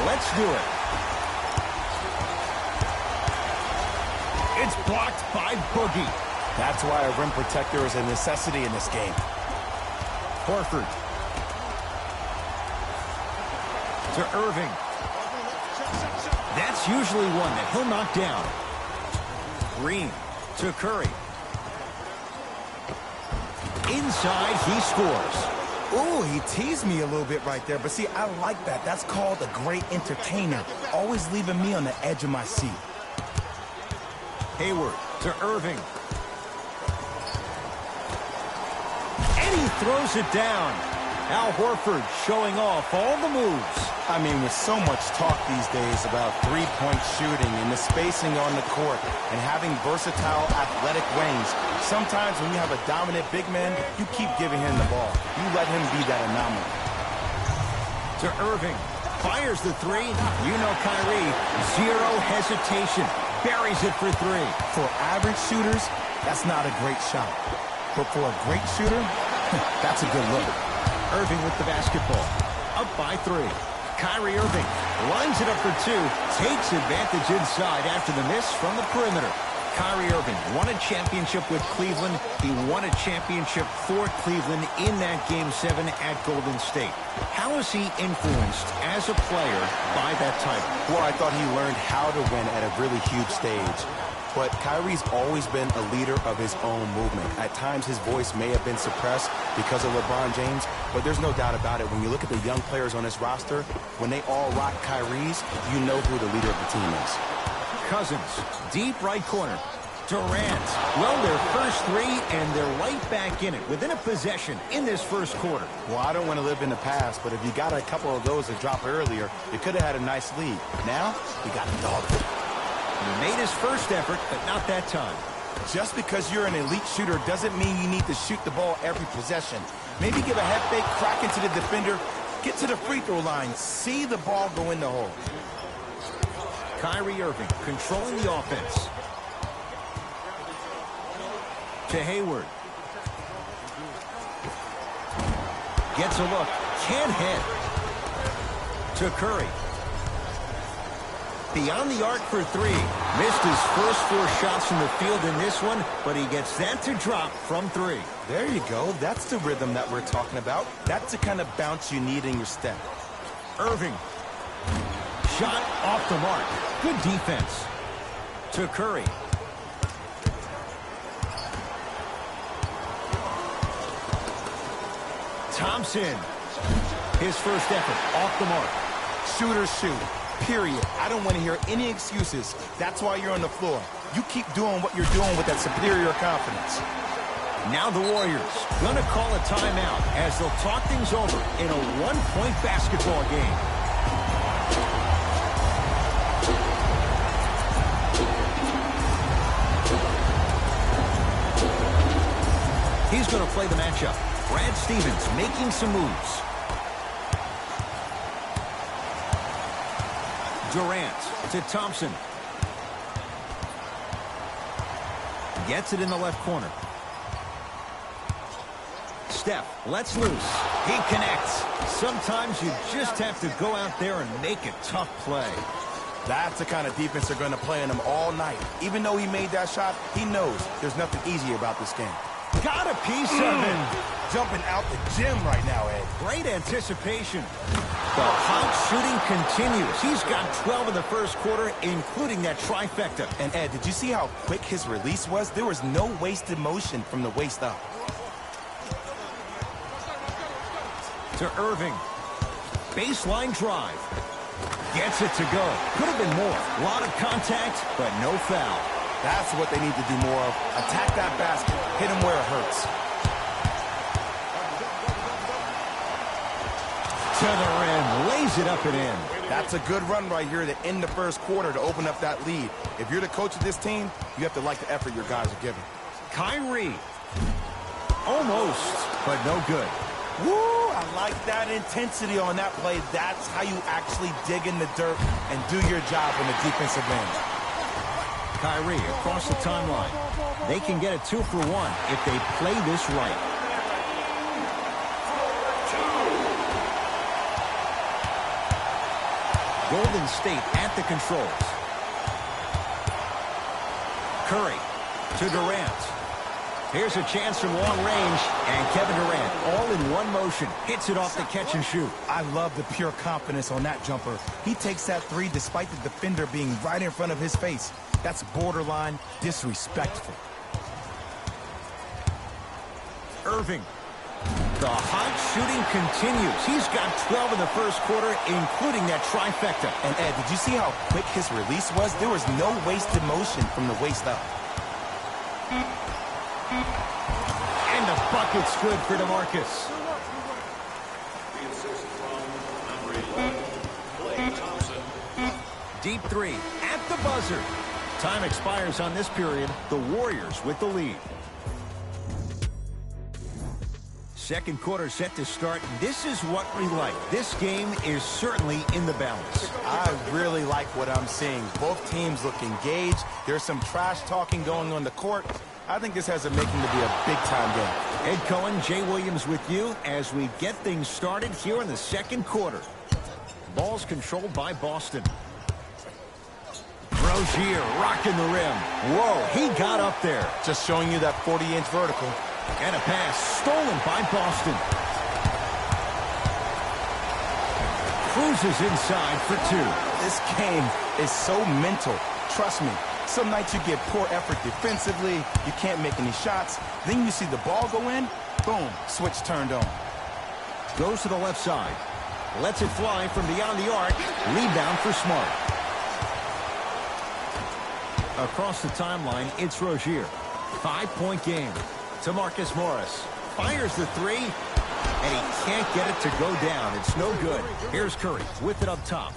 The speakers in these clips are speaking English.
Let's do it. It's blocked by Boogie. That's why a rim protector is a necessity in this game. Horford. To Irving. That's usually one that he'll knock down. Green to Curry. Inside, he scores. Ooh, he teased me a little bit right there. But see, I like that. That's called a great entertainer. Always leaving me on the edge of my seat. Hayward to Irving. And he throws it down. Al Horford showing off all the moves. I mean, with so much talk these days about three-point shooting and the spacing on the court and having versatile athletic wings, sometimes when you have a dominant big man, you keep giving him the ball. You let him be that anomaly. To Irving. Fires the three. You know Kyrie. Zero hesitation. Buries it for three. For average shooters, that's not a great shot. But for a great shooter, that's a good look. Irving with the basketball. Up by three. Kyrie Irving lines it up for two. Takes advantage inside after the miss from the perimeter. Kyrie Irving won a championship with Cleveland. He won a championship for Cleveland in that Game 7 at Golden State. How is he influenced as a player by that title? Well, I thought he learned how to win at a really huge stage. But Kyrie's always been a leader of his own movement. At times, his voice may have been suppressed because of LeBron James, but there's no doubt about it. When you look at the young players on this roster, when they all rock Kyrie's, you know who the leader of the team is. Cousins, deep right corner. Durant. Well, their first three, and they're right back in it within a possession in this first quarter. Well, I don't want to live in the past, but if you got a couple of those that dropped earlier, you could have had a nice lead. Now, you got a dog. He made his first effort, but not that time. Just because you're an elite shooter doesn't mean you need to shoot the ball every possession. Maybe give a head fake, crack into the defender, get to the free throw line, see the ball go in the hole. Kyrie Irving controlling the offense. To Hayward. Gets a look. Can't hit. To Curry. Beyond the arc for three. Missed his first four shots from the field in this one, but he gets that to drop from three. There you go. That's the rhythm that we're talking about. That's the kind of bounce you need in your step. Irving. Shot off the mark. Good defense. To Curry. Thompson. His first effort off the mark. Shooters shoot. Period. I don't want to hear any excuses. That's why you're on the floor. You keep doing what you're doing with that superior confidence. Now the Warriors gonna call a timeout as they'll talk things over in a one-point basketball game. He's gonna play the matchup. Brad Stevens making some moves. Durant to Thompson. Gets it in the left corner. Steph lets loose. He connects. Sometimes you just have to go out there and make a tough play. That's the kind of defense they're going to play on him all night. Even though he made that shot, he knows there's nothing easy about this game. Got a piece of him. Jumping out the gym right now, Ed. Great anticipation. The hot shooting continues. He's got 12 in the first quarter, including that trifecta. And Ed, did you see how quick his release was? There was no wasted motion from the waist up. To Irving. Baseline drive. Gets it to go. Could have been more. A lot of contact, but no foul. That's what they need to do more of. Attack that basket. Hit him where it hurts. To the rim. Lays it up and in. That's a good run right here to end the first quarter to open up that lead. If you're the coach of this team, you have to like the effort your guys are giving. Kyrie. Almost, but no good. Woo! I like that intensity on that play. That's how you actually dig in the dirt and do your job on the defensive end. Kyrie across the timeline. They can get a 2 for 1 if they play this right. Golden State at the controls. Curry to Durant. Here's a chance from long range, and Kevin Durant, all in one motion, hits it off the catch and shoot. I love the pure confidence on that jumper. He takes that three despite the defender being right in front of his face. That's borderline disrespectful. Irving. The hot shooting continues. He's got 12 in the first quarter, including that trifecta. And Ed, did you see how quick his release was? There was no wasted motion from the waist up. And the bucket's good for DeMarcus. Deep three at the buzzer. Time expires on this period. The Warriors with the lead. Second quarter set to start. This is what we like. This game is certainly in the balance. I really like what I'm seeing. Both teams look engaged. There's some trash talking going on the court. I think this has a making to be a big-time game. Ed Cohen, Jay Williams with you as we get things started here in the second quarter. Ball's controlled by Boston. Rozier rocking the rim. Whoa, he got up there. Just showing you that 40-inch vertical. And a pass stolen by Boston. Cruises inside for two. This game is so mental. Trust me. Some nights you get poor effort defensively. You can't make any shots. Then you see the ball go in. Boom. Switch turned on. Goes to the left side. Lets it fly from beyond the arc. Rebound for Smart. Across the timeline, it's Rozier. 5-point game. To Marcus Morris. Fires the three, and he can't get it to go down. It's no good. Here's Curry with it up top.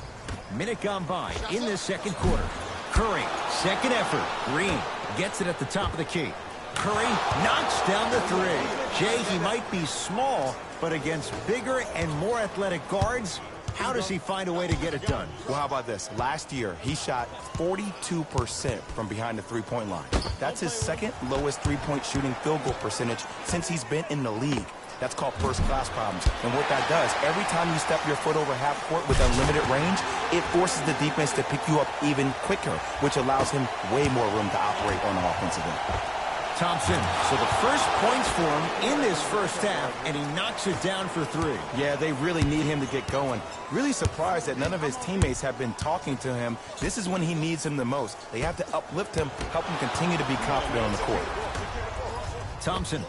Minute gone by in this second quarter. Curry, second effort. Green gets it at the top of the key. Curry knocks down the three. Jay, he might be small, but against bigger and more athletic guards, how does he find a way to get it done? Well, how about this? Last year, he shot 42% from behind the three-point line. That's his second lowest three-point shooting field goal percentage since he's been in the league. That's called first-class problems. And what that does, every time you step your foot over half court with unlimited range, it forces the defense to pick you up even quicker, which allows him way more room to operate on the offensive end. Thompson, so the first points for him in this first half, and he knocks it down for three. Yeah, they really need him to get going. Really surprised that none of his teammates have been talking to him. This is when he needs him the most. They have to uplift him, help him continue to be confident on the court. Thompson.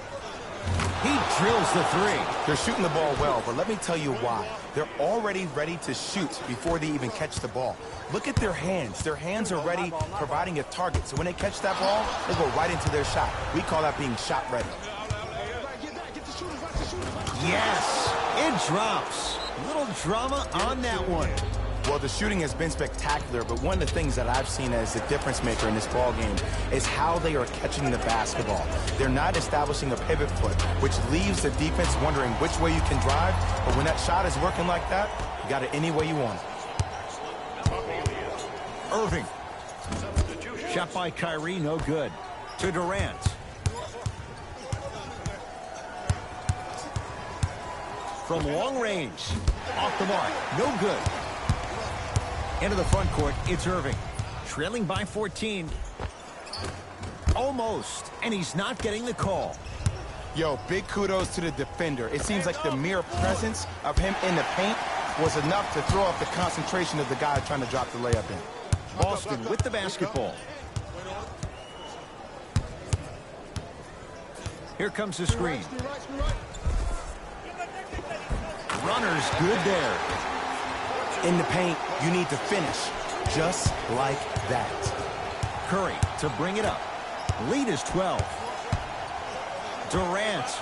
He drills the three. They're shooting the ball well, but let me tell you why. They're already ready to shoot before they even catch the ball. Look at their hands. Their hands are ready, providing a target. So when they catch that ball, they go right into their shot. We call that being shot ready. Yes, it drops. A little drama on that one. Well, the shooting has been spectacular, but one of the things that I've seen as the difference maker in this ball game is how they are catching the basketball. They're not establishing a pivot foot, which leaves the defense wondering which way you can drive, but when that shot is working like that, you got it any way you want it. Irving. Shot by Kyrie, no good. To Durant. From long range. Off the mark, no good. Into the front court, it's Irving. Trailing by 14. Almost, and he's not getting the call. Yo, big kudos to the defender. It seems like the mere presence of him in the paint was enough to throw off the concentration of the guy trying to drop the layup in. Boston with the basketball. Here comes the screen. Runner's good there. In the paint, you need to finish just like that. Curry to bring it up. Lead is 12. Durant.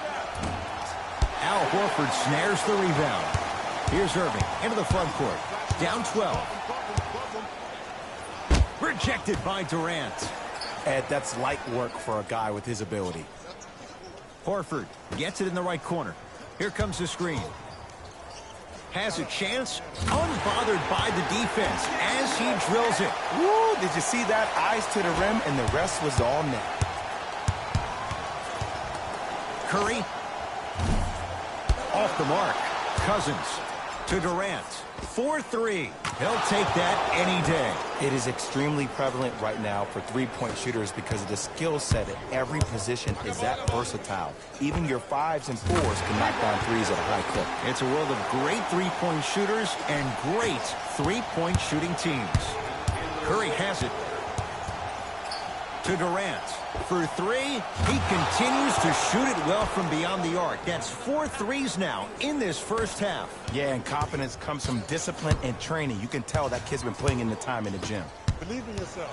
Al Horford snares the rebound. Here's Irving into the front court. Down 12. Rejected by Durant. Ed, that's light work for a guy with his ability. Horford gets it in the right corner. Here comes the screen. Has a chance, unbothered by the defense as he drills it. Woo, did you see that? Eyes to the rim, and the rest was all net. Curry. Off the mark. Cousins To Durant. 4-3. He'll take that any day. It is extremely prevalent right now for three-point shooters because of the skill set at every position is that versatile. Even your 5s and 4s can knock down threes at a high clip. It's a world of great three-point shooters and great three-point shooting teams. Curry has it. To Durant. For 3, he continues to shoot it well from beyond the arc. That's 4 threes now in this first half. Yeah, and confidence comes from discipline and training. You can tell that kid's been putting in the time in the gym. Believe in yourself.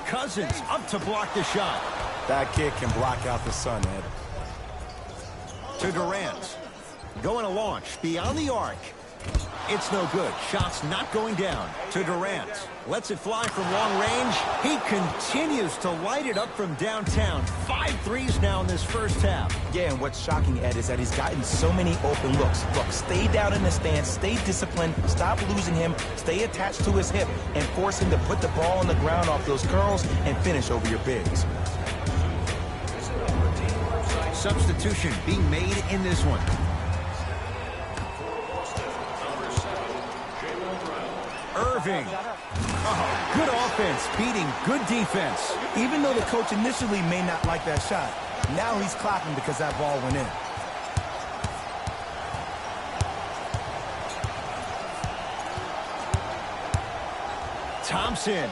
Cousins up to block the shot. That kid can block out the sun, Ed. To Durant. Going to launch beyond the arc. It's no good. Shot's not going down. To Durant. Lets it fly from long range. He continues to light it up from downtown. 5 threes now in this first half. Yeah, and what's shocking, Ed, is that he's gotten so many open looks. Look, stay down in the stance, stay disciplined, stop losing him, stay attached to his hip, and force him to put the ball on the ground off those curls and finish over your bigs. Substitution being made in this one. Irving. Oh, good offense beating good defense. Even though the coach initially may not like that shot, now he's clapping because that ball went in. Thompson.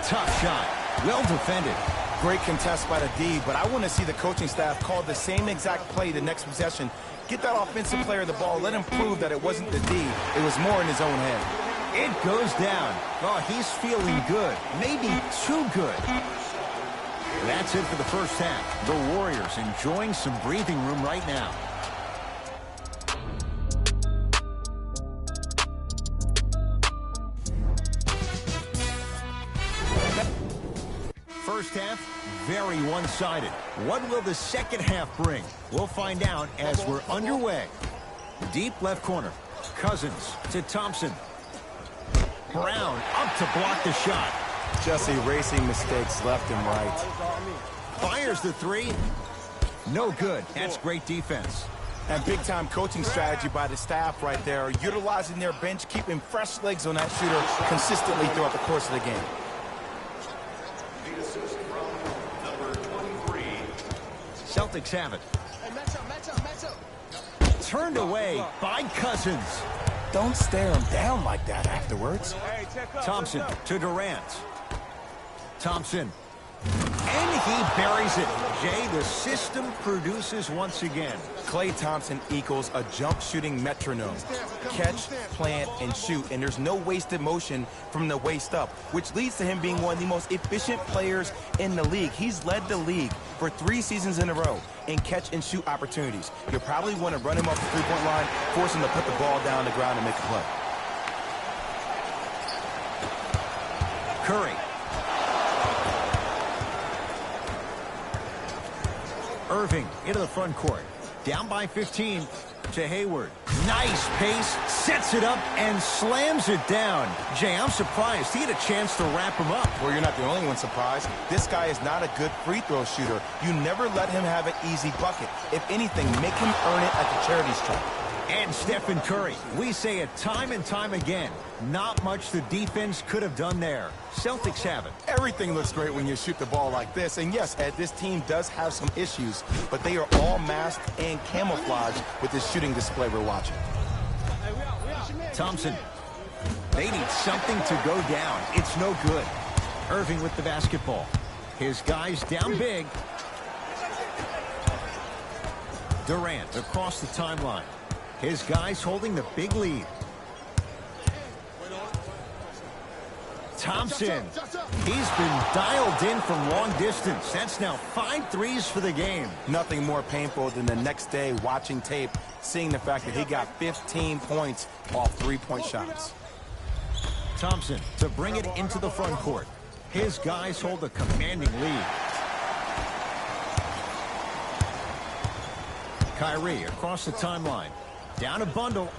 Tough shot. Well defended. Great contest by the D, but I want to see the coaching staff call the same exact play the next possession. Get that offensive player the ball. Let him prove that it wasn't the D. It was more in his own head. It goes down. Oh, he's feeling good. Maybe too good. That's it for the first half. The Warriors enjoying some breathing room right now. First half, very one-sided. What will the second half bring? We'll find out as we're underway. Deep left corner. Cousins to Thompson. Brown up to block the shot. Just erasing mistakes left and right. Fires the 3. No good. That's great defense. And big-time coaching strategy by the staff right there, utilizing their bench, keeping fresh legs on that shooter consistently throughout the course of the game. Celtics have it. Turned away by Cousins. Don't stare him down like that afterwards. Thompson to Durant. Thompson. And he buries it. Jay, the system produces once again. Klay Thompson equals a jump shooting metronome. Catch, plant, and shoot, and there's no wasted motion from the waist up, which leads to him being one of the most efficient players in the league. He's led the league for 3 seasons in a row in catch and shoot opportunities. You'll probably want to run him off the three-point line, force him to put the ball down on the ground and make a play. Curry. Irving into the front court. Down by 15 to Hayward. Nice pace, sets it up, and slams it down. Jay, I'm surprised he had a chance to wrap him up. Well, you're not the only one surprised. This guy is not a good free throw shooter. You never let him have an easy bucket. If anything, make him earn it at the charity stripe. And Stephen Curry. We say it time and time again. Not much the defense could have done there. Celtics have it. Everything looks great when you shoot the ball like this. And yes, Ed, this team does have some issues, but they are all masked and camouflaged with this shooting display we're watching. Thompson. They need something to go down. It's no good. Irving with the basketball. His guys down big. Durant across the timeline. His guys holding the big lead. Thompson. He's been dialed in from long distance. That's now 5 threes for the game. Nothing more painful than the next day watching tape, seeing the fact that he got 15 points off three-point shots. Thompson to bring it into the front court. His guys hold a commanding lead. Kyrie across the timeline. Down a bundle.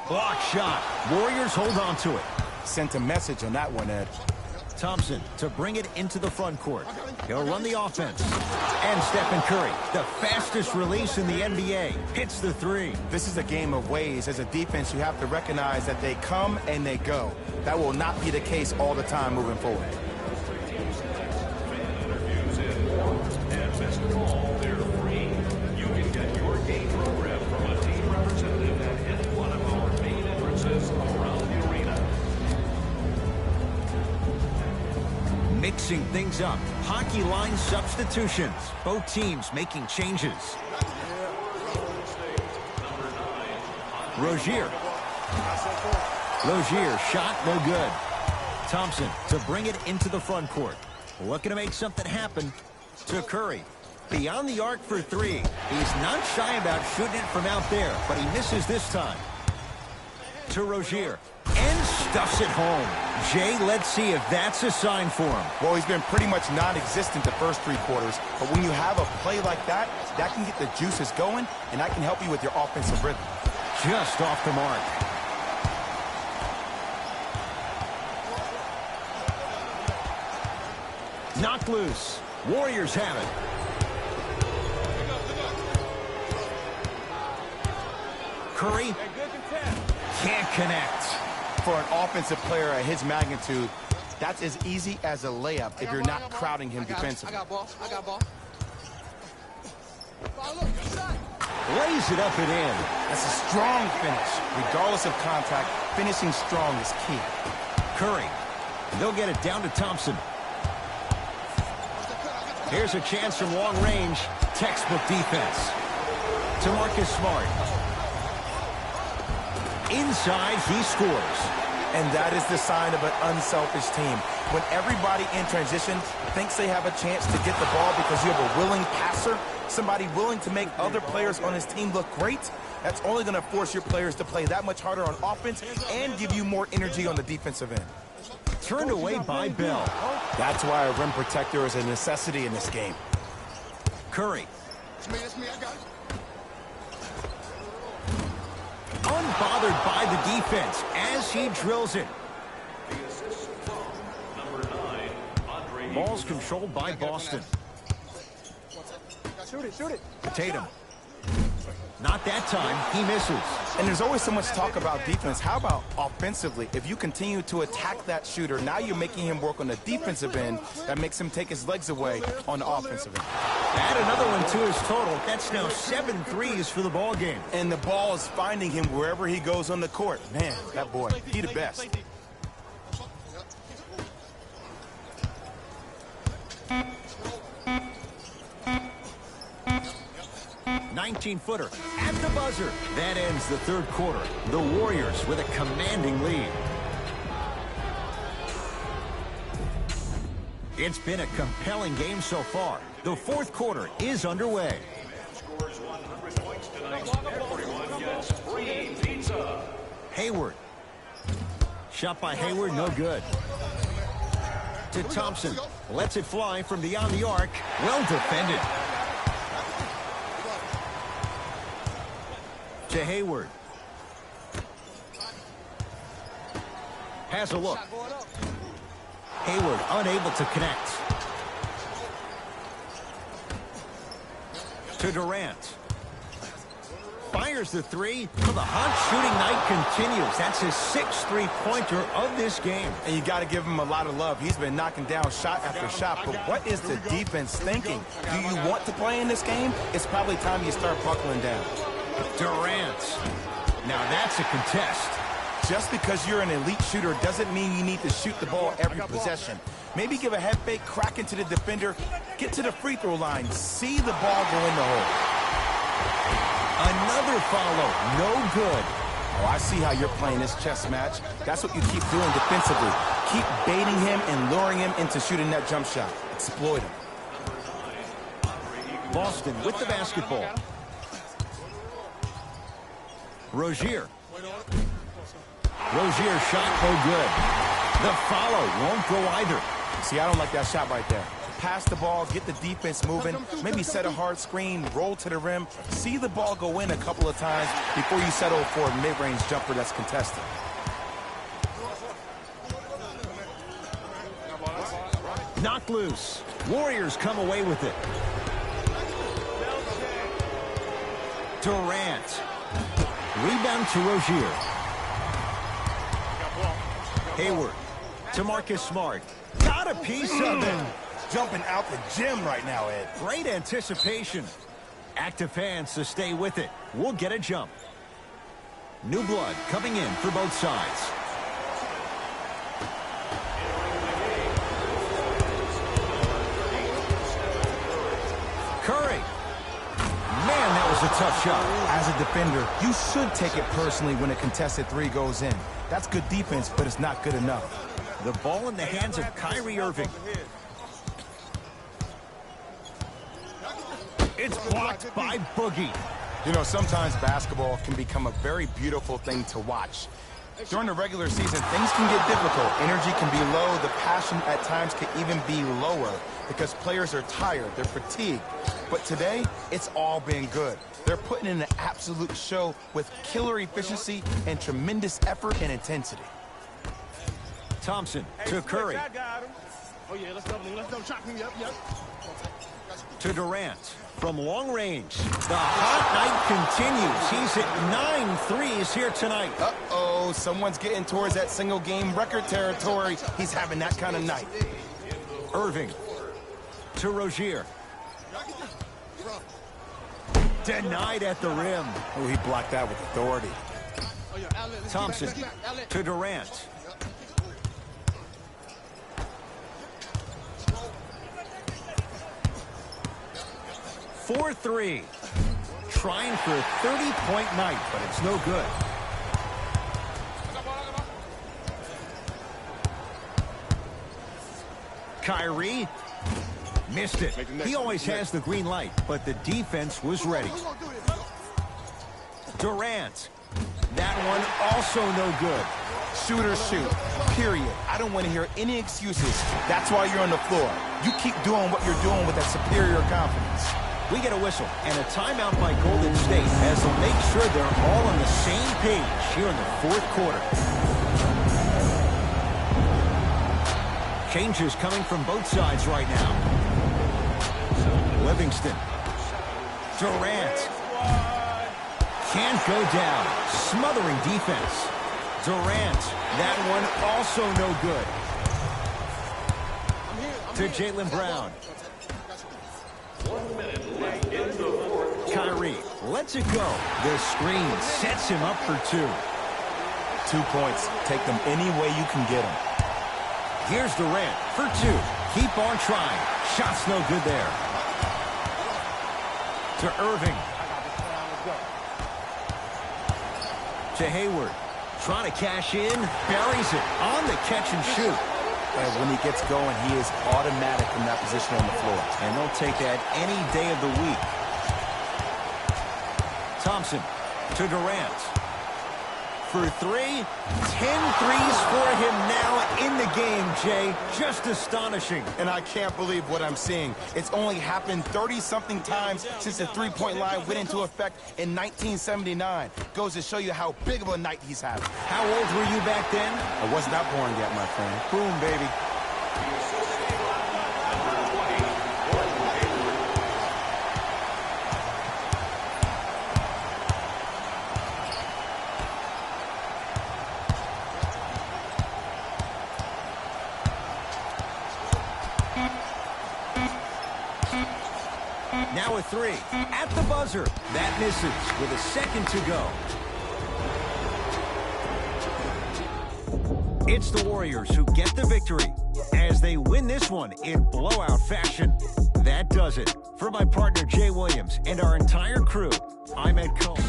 Block shot. Warriors hold on to it. Sent a message on that one, Ed. Thompson to bring it into the front court. He'll run the offense. And Stephen Curry, the fastest release in the NBA, hits the three. This is a game of ways. As a defense, you have to recognize that they come and they go. That will not be the case all the time moving forward. Mixing things up. Hockey line substitutions. Both teams making changes. Rozier. Rozier, shot no good. Thompson to bring it into the front court. Looking to make something happen to Curry. Beyond the arc for three. He's not shy about shooting it from out there, but he misses this time. To Rozier. And stuffs it home. Jay, let's see if that's a sign for him. Well, he's been pretty much non-existent the first 3 quarters, but when you have a play like that, that can get the juices going, and that can help you with your offensive rhythm. Just off the mark. Knocked loose. Warriors have it. Curry can't connect. For an offensive player at his magnitude, that's as easy as a layup if you're not crowding him defensively. I got ball. Lays it up and in. That's a strong finish. Regardless of contact, finishing strong is key. Curry. They'll get it down to Thompson. Here's a chance from long range. Textbook defense. To Marcus Smart. Inside, he scores. And that is the sign of an unselfish team. When everybody in transition thinks they have a chance to get the ball because you have a willing passer, somebody willing to make other players on his team look great, that's only going to force your players to play that much harder on offense and give you more energy on the defensive end. Turned away by Bell. That's why a rim protector is a necessity in this game. Curry. That's me, I got it. Unbothered by the defense as he drills it. Ball's controlled by Boston. Shoot it. Tatum. Not that time. He misses. And there's always so much talk about defense. How about offensively? If you continue to attack that shooter, now you're making him work on the defensive end. That makes him take his legs away on the offensive end. Add another one to his total. That's now 7 threes for the ball game. And the ball is finding him wherever he goes on the court. Man, that boy, he the best. 19-footer at the buzzer. That ends the third quarter. The Warriors with a commanding lead. It's been a compelling game so far. The fourth quarter is underway. Hayward. Shot by Hayward, no good. To Thompson. Lets it fly from beyond the arc. Well defended. To Hayward. Has a look. Hayward unable to connect. To Durant. Fires the three. Well, the hot shooting night continues. That's his 6th three-pointer of this game. And you got to give him a lot of love. He's been knocking down shot after shot. But what is the defense thinking? Do you want to play in this game? It's probably time you start buckling down. Durant. Now that's a contest. Just because you're an elite shooter doesn't mean you need to shoot the ball every possession. Maybe give a head fake, crack into the defender, get to the free throw line, see the ball go in the hole. Another follow, no good. Oh, I see how you're playing this chess match. That's what you keep doing defensively. Keep baiting him and luring him into shooting that jump shot. Exploit him. Boston with the basketball. Rozier. Rozier shot no good. The follow won't go either. See, I don't like that shot right there. Pass the ball, get the defense moving, maybe set a hard screen, roll to the rim, see the ball go in a couple of times before you settle for a mid-range jumper that's contested. Knocked loose. Warriors come away with it. Durant. Rebound to Rozier. Hayward. To Marcus Smart. Got a piece of it. Jumping out the gym right now, Ed. Great anticipation. Active fans to stay with it. We'll get a jump. New blood coming in for both sides. Curry. Man, that was a tough shot. As a defender, you should take it personally when a contested three goes in. That's good defense, but it's not good enough. The ball in the hands of Kyrie Irving. It's blocked by Boogie. You know, sometimes basketball can become a very beautiful thing to watch. During the regular season, things can get difficult. Energy can be low. The passion at times can even be lower because players are tired. They're fatigued. But today, it's all been good. They're putting in an absolute show with killer efficiency and tremendous effort and intensity. Thompson to Curry. Oh, yeah, let's double chop him. Yep. To Durant from long range. The hot night continues. He's at 9 threes here tonight. Uh-oh, someone's getting towards that single-game record territory. He's having that kind of night. Irving to Rozier. Denied at the rim. Oh, he blocked that with authority. Thompson to Durant. For 3. Trying for a 30-point night, but it's no good. Kyrie missed it. He always has the green light, but the defense was ready. Durant. That one also no good. Shoot or shoot, period. I don't want to hear any excuses. That's why you're on the floor. You keep doing what you're doing with that superior confidence. We get a whistle and a timeout by Golden State as they'll make sure they're all on the same page here in the fourth quarter. Changes coming from both sides right now. Livingston. Durant. Can't go down. Smothering defense. Durant. That one also no good. To Jaylen Brown. Kyrie lets it go. The screen sets him up for 2. 2 points. Take them any way you can get them. Here's Durant for 2. Keep on trying. Shot's no good there. To Irving. To Hayward. Trying to cash in. Buries it on the catch and shoot. And when he gets going, he is automatic in that position on the floor. And they'll take that any day of the week. Thompson to Durant. For 3. 10 threes for him now in the game, Jay. Just astonishing. And I can't believe what I'm seeing. It's only happened 30-something times since the three-point line went into effect in 1979. Goes to show you how big of a night he's having. How old were you back then? I was not born yet, my friend. Boom, baby. Now a 3 at the buzzer. That misses with a second to go. It's the Warriors who get the victory as they win this one in blowout fashion. That does it. For my partner Jay Williams and our entire crew, I'm Ed Cohen.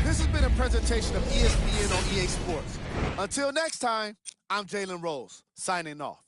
This has been a presentation of ESPN on EA Sports. Until next time, I'm Jalen Rose, signing off.